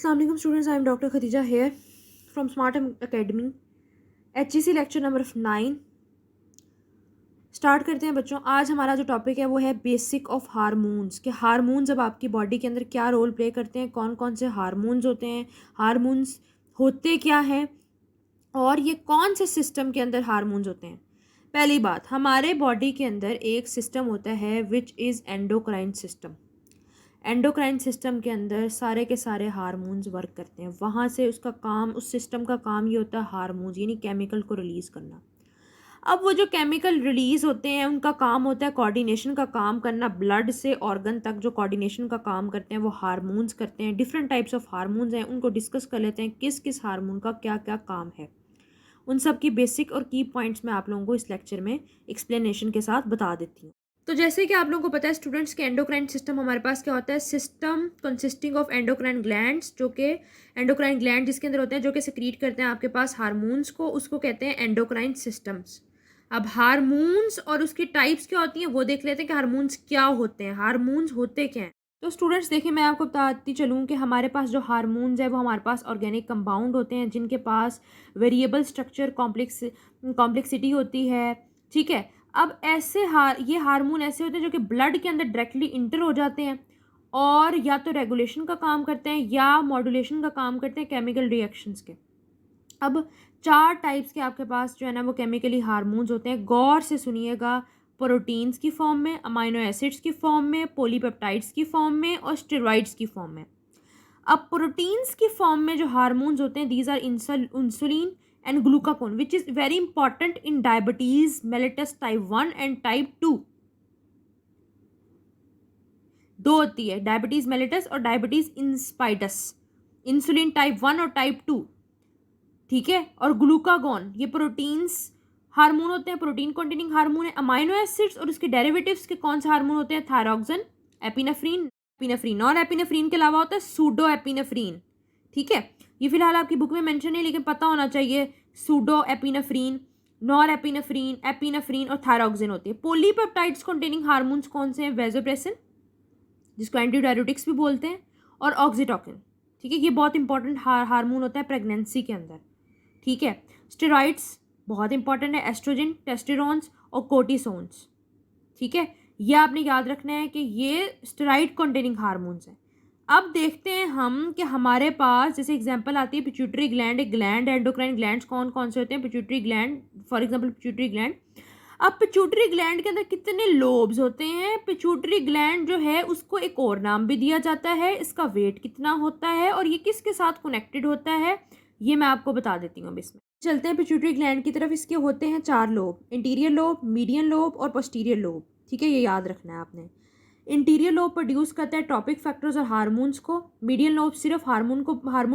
अस्सलाम वालेकुम students, I am doctor Khadija here from smart academy. HEC lecture number 9 start करते हैं बच्चों। आज हमारा जो टॉपिक है वो है बेसिक ऑफ हार्मोन्स, कि हार्मोन्स अब आपकी बॉडी के अंदर क्या रोल प्ले करते हैं, कौन कौन से हार्मोन्स होते हैं, हार्मोन्स होते क्या हैं और ये कौन से सिस्टम के अंदर हार्मोन्स होते हैं। पहली बात, हमारे बॉडी के अंदर एक सिस्टम होता है which is endocrine system. Endocrine system के अंदर सारे के सारे हार्मोन्स वर्क करते हैं। वहाँ से उसका काम, उस सिस्टम का काम ये होता है हार्मोन्स यानी केमिकल को रिलीज़ करना। अब वो जो केमिकल रिलीज़ होते हैं उनका काम होता है कोऑर्डिनेशन का काम करना। ब्लड से ऑर्गन तक जो कोऑर्डिनेशन का काम करते हैं वो हार्मोन्स करते हैं। डिफरेंट टाइप्स ऑफ हार्मोन्स हैं, उनको डिस्कस कर लेते हैं किस किस हार्मोन का क्या क्या काम है। उन सब की बेसिक और की पॉइंट्स मैं आप लोगों को इस लेक्चर में एक्सप्लेनेशन के साथ बता देती हूँ। तो जैसे कि आप लोगों को पता है स्टूडेंट्स के एंडोक्राइन सिस्टम हमारे पास क्या होता है, system consisting of endocrine glands, जो कि एंडोक्राइन ग्लैंड जिसके अंदर होते हैं जो कि सिक्रीट करते हैं आपके पास हार्मोन्स को, उसको कहते हैं एंडोक्राइन सिस्टम्स। अब हार्मोन्स और उसकी टाइप्स क्या होती हैं वो देख लेते हैं कि हार्मोन्स क्या होते हैं, हार्मोन्स होते क्या हैं। तो स्टूडेंट्स देखिए, मैं आपको बताती चलूँ कि हमारे पास जो हार्मोन्स है वो हमारे पास ऑर्गेनिक कंपाउंड होते हैं जिनके पास वेरिएबल स्ट्रक्चर कॉम्प्लेक्सिटी होती है। ठीक है, अब ऐसे ये हार्मोन ऐसे होते हैं जो कि ब्लड के अंदर डायरेक्टली इंटर हो जाते हैं और या तो रेगुलेशन का काम करते हैं या मॉड्यूलेशन का काम करते हैं केमिकल रिएक्शंस के। अब 4 टाइप्स के आपके पास जो है ना वो केमिकली हार्मोन्स होते हैं। गौर से सुनिएगा, प्रोटीन्स की फॉर्म में, अमाइनो एसिड्स की फॉर्म में, पॉलीपेप्टाइड्स की फॉर्म में और स्टेरॉइड्स की फॉर्म में। अब प्रोटीन्स की फॉर्म में जो हार्मोन्स होते हैं these are insulin and glucagon which is very important in diabetes mellitus type 1 and type 2। दो होती है, डायबिटीज़ मेलिटस और डायबिटीज़ इंस्पाइटस। इंसुलिन टाइप 1 और टाइप 2, ठीक है। और ग्लूकागोन ये प्रोटीन्स हार्मोन होते हैं, प्रोटीन कंटेनिंग हार्मोन है। अमाइनो एसिड्स और उसके डेरिवेटिव्स के कौन से हार्मोन होते हैं, थायरॉक्सिन, एपिनेफ्रीन, एपिनेफ्रीन। और एपिनेफ्रीन के अलावा होता है सूडो एपिनेफ्रीन। ठीक है, ये फिलहाल आपकी बुक में मेंशन है लेकिन पता होना चाहिए। Pseudo epinephrine, nor epinephrine, epinephrine और थायरॉक्सिन होती है। पॉलीपेप्टाइड्स कंटेनिंग हार्मोन्स कौन से हैं, वेसोप्रेसिन जिसको एंटीडायरेटिक्स भी बोलते हैं, और ऑक्सीटोकिन। ठीक है, ये बहुत इंपॉर्टेंट हार्मोन होता है प्रेगनेंसी के अंदर। ठीक है, स्टेरॉइड्स बहुत इंपॉर्टेंट है, एस्ट्रोजन, टेस्टेरोन्स और कोर्टिसोन्स। ठीक है, ये आपने याद रखना है कि ये स्टेरॉइड कंटेनिंग हार्मोन्स हैं। अब देखते हैं हम कि हमारे पास जैसे एग्जांपल आती है पिट्यूटरी ग्लैंड, एक ग्लैंड, एंडोक्राइन ग्लैंड्स कौन कौन से होते हैं, pituitary gland for example pituitary gland. अब पिट्यूटरी ग्लैंड के अंदर कितने लोब्स होते हैं, पिट्यूटरी ग्लैंड जो है उसको एक और नाम भी दिया जाता है, इसका वेट कितना होता है और ये किसके साथ कनेक्टेड होता है ये मैं आपको बता देती हूँ। अब इसमें चलते हैं पिट्यूटरी ग्लैंड की तरफ। इसके होते हैं 4 lobe, interior lobe, median lobe और पोस्टीरियर लोब। ठीक है, ये याद रखना है आपने। इंटीरियर लोब प्रोड्यूस करता है टॉपिक फैक्टर्स और हार्मोन्स को, मीडियन लोब सिर्फ हार्मोन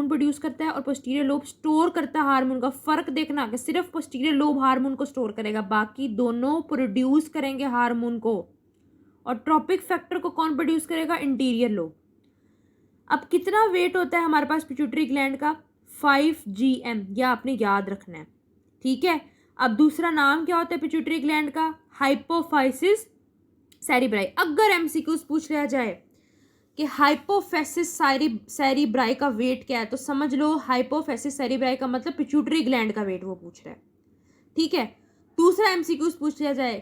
प्रोड्यूस करता है और पोस्टीरियर लोब स्टोर करता है हार्मोन का। फ़र्क देखना कि सिर्फ पोस्टीरियर लोब हार्मोन को स्टोर करेगा, बाकी दोनों प्रोड्यूस करेंगे हार्मोन को। और ट्रॉपिक फैक्टर को कौन प्रोड्यूस करेगा, इंटीरियर लोब। अब कितना वेट होता है हमारे पास पिट्यूटरी ग्लैंड का, 5 GM, यह आपने याद रखना है। ठीक है, अब दूसरा नाम क्या होता है पिट्यूटरी ग्लैंड का, हाइपोफाइसिस सेरिब्राई। अगर एमसीक्यूज पूछ लिया जाए कि हाइपोफाइसिस सेरिब्राई का वेट क्या है तो समझ लो हाइपोफाइसिस सेरिब्राई का मतलब पिट्यूटरी ग्लैंड का वेट वो पूछ रहा है। ठीक है, दूसरा एमसीक्यूज पूछ लिया जाए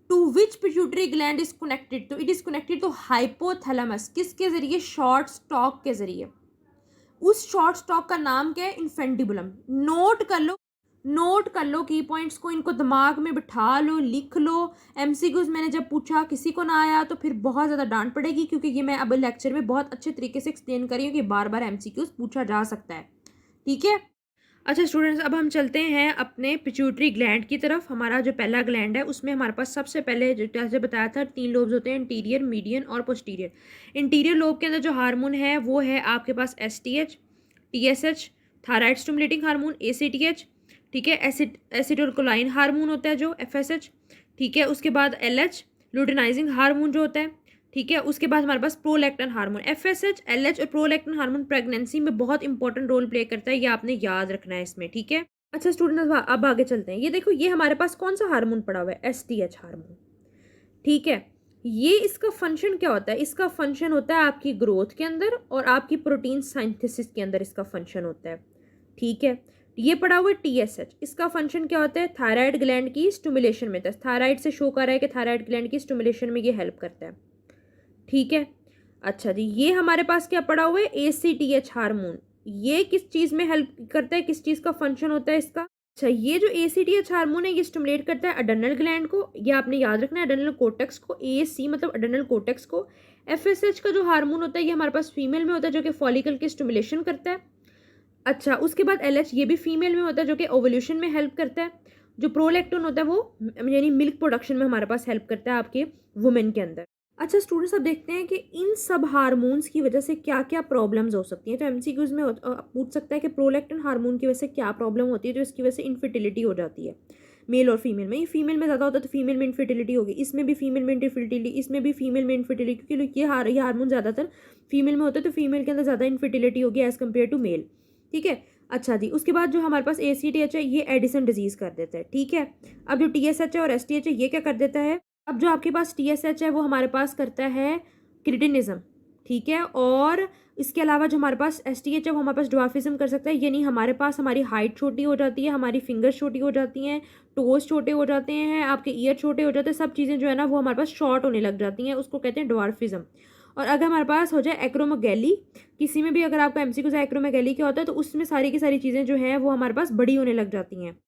to which pituitary gland is connected, तो it is connected to hypothalamus. किसके जरिए, शॉर्ट स्टॉक के जरिए। उस शॉर्ट स्टॉक का नाम क्या है, इन्फेंटिबुलम। नोट कर लो की पॉइंट्स को, इनको दिमाग में बिठा लो, लिख लो। एमसीक्यूज मैंने जब पूछा किसी को ना आया तो फिर बहुत ज़्यादा डांट पड़ेगी, क्योंकि ये मैं अब लेक्चर में बहुत अच्छे तरीके से एक्सप्लेन करी हूँ कि बार बार एमसीक्यूज पूछा जा सकता है। ठीक है, अच्छा स्टूडेंट्स, अब हम चलते हैं अपने पिट्यूटरी ग्लैंड की तरफ। हमारा जो पहला ग्लैंड है उसमें हमारे पास सबसे पहले जैसे बताया था 3 लोब्स होते हैं, इंटीरियर, मीडियन और पोस्टीरियर। इंटीरियर लोब के अंदर जो हार्मोन है वो है आपके पास STH, TSH, thyroid stimulating hormone ACTH। ठीक है, एसिटिलकोलाइन हार्मोन होता है जो FSH। ठीक है, उसके बाद LH लुटेनाइजिंग हार्मोन जो होता है। ठीक है, उसके बाद हमारे पास प्रोलैक्टिन हार्मोन। FSH, LH और प्रोलैक्टिन हार्मोन प्रेगनेंसी में बहुत इंपॉर्टेंट रोल प्ले करता है, ये आपने याद रखना है इसमें। ठीक है, अच्छा स्टूडेंट, अब आगे चलते हैं। ये देखो, ये हमारे पास कौन सा हार्मोन पड़ा हुआ है, STH हार्मोन। ठीक है, ये इसका फंक्शन क्या होता है? इसका फंक्शन होता है आपकी ग्रोथ के अंदर और आपकी प्रोटीन सिंथेसिस के अंदर इसका फंक्शन होता है। ठीक है, ये पढ़ा हुआ है टीएसएच। इसका फंक्शन क्या होता है? थायराइड ग्लैंड की स्टिमुलेशन में। थायराइड से शो कर रहा है कि थायराइड ग्लैंड की स्टिमुलेशन में ये हेल्प करता है। ठीक है, अच्छा जी, ये हमारे पास क्या पड़ा हुआ है? ACTH hormone. ये किस चीज़ में हेल्प करता है? किस चीज़ का फंक्शन होता है इसका? अच्छा, ये जो एसीटीएच हार्मोन है ये स्टिमुलेट करता है अड्रेनल ग्लैंड को। ये आपने याद रखना है, अड्रेनल कोर्टेक्स को। एएससी मतलब अड्रेनल कोर्टेक्स को। एफएसएच का जो हार्मोन होता है ये हमारे पास फीमेल में होता है, जो कि फॉलिकल की स्टिमुलेशन करता है। अच्छा, उसके बाद एलएच, ये भी फीमेल में होता है, जो कि ओवुलेशन में हेल्प करता है। जो प्रोलैक्टिन होता है वो यानी मिल्क प्रोडक्शन में हमारे पास हेल्प करता है आपके वुमेन के अंदर। अच्छा स्टूडेंट्स, अब देखते हैं कि इन सब हार्मोन्स की वजह से क्या क्या प्रॉब्लम्स हो सकती हैं। तो एमसीक्यूज में पूछ सकता है कि प्रोलैक्टिन हार्मोन की वजह से क्या प्रॉब्लम होती है जो इसकी वजह से इनफर्टिलिटी हो जाती है मेल और फीमेल में। ये फीमेल में ज़्यादा होता है तो फीमेल में इनफर्टिलिटी होगी, इसमें भी फीमेल में इनफर्टिलिटी, इसमें भी फीमेल में इनफर्टिलिटी, क्योंकि ये हार्मोन ज़्यादातर फीमेल में होता है तो फीमेल के अंदर ज़्यादा इनफर्टिलिटी होगी एज़ कम्पेयर टू मेल। ठीक है, अच्छा जी, उसके बाद जो हमारे पास एसीटीएच है ये एडिसन डिजीज़ कर देता है। ठीक है, अब जो टीएसएच है और एसटीएच है ये क्या कर देता है? अब जो आपके पास टीएसएच है वो हमारे पास करता है क्रिटिनिज्म। ठीक है, और इसके अलावा जो हमारे पास एसटीएच है वो हमारे पास ड्वार्फिज्म कर सकता है, यानी हमारे पास हमारी हाइट छोटी हो जाती है, हमारी फिंगर्स छोटी हो जाती हैं, टोज छोटे हो जाते हैं, आपके ईयर छोटे हो जाते हैं, सब चीज़ें जो है ना वो हमारे पास शॉर्ट होने लग जाती हैं, उसको कहते हैं ड्वार्फिज्म। और अगर हमारे पास हो जाए एक्रोमेगैली, किसी में भी अगर आपका एमसीक्यू से एक्रोमेगैली क्या होता है तो उसमें सारी की सारी चीज़ें जो हैं वो हमारे पास बड़ी होने लग जाती हैं।